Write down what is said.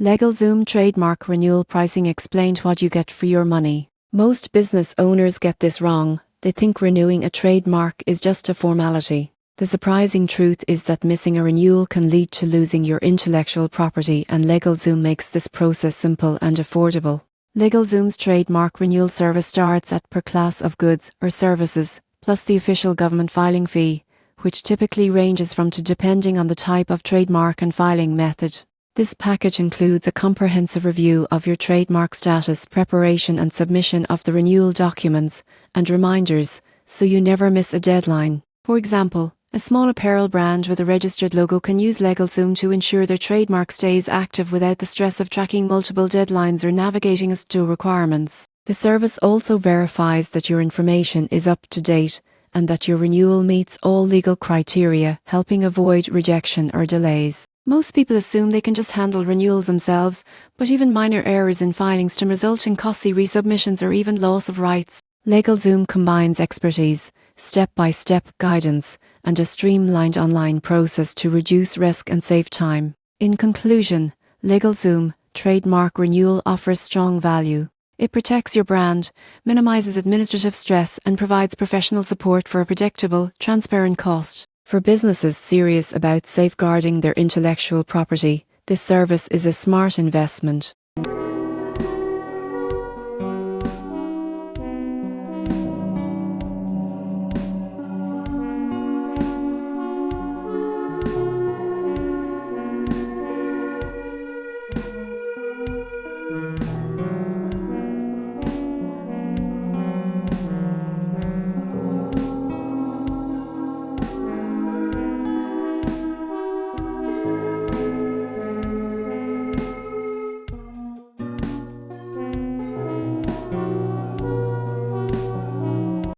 LegalZoom Trademark Renewal Pricing explained what you get for your money. Most business owners get this wrong. They think renewing a trademark is just a formality. The surprising truth is that missing a renewal can lead to losing your intellectual property, and LegalZoom makes this process simple and affordable. LegalZoom's trademark renewal service starts at per class of goods or services, plus the official government filing fee, which typically ranges from to depending on the type of trademark and filing method. This package includes a comprehensive review of your trademark status, preparation and submission of the renewal documents, and reminders, so you never miss a deadline. For example, a small apparel brand with a registered logo can use LegalZoom to ensure their trademark stays active without the stress of tracking multiple deadlines or navigating ISO requirements. The service also verifies that your information is up to date and that your renewal meets all legal criteria, helping avoid rejection or delays. Most people assume they can just handle renewals themselves, but even minor errors in filings can result in costly resubmissions or even loss of rights. LegalZoom combines expertise, step-by-step guidance, and a streamlined online process to reduce risk and save time. In conclusion, LegalZoom Trademark Renewal offers strong value. It protects your brand, minimizes administrative stress, and provides professional support for a predictable, transparent cost. For businesses serious about safeguarding their intellectual property, this service is a smart investment.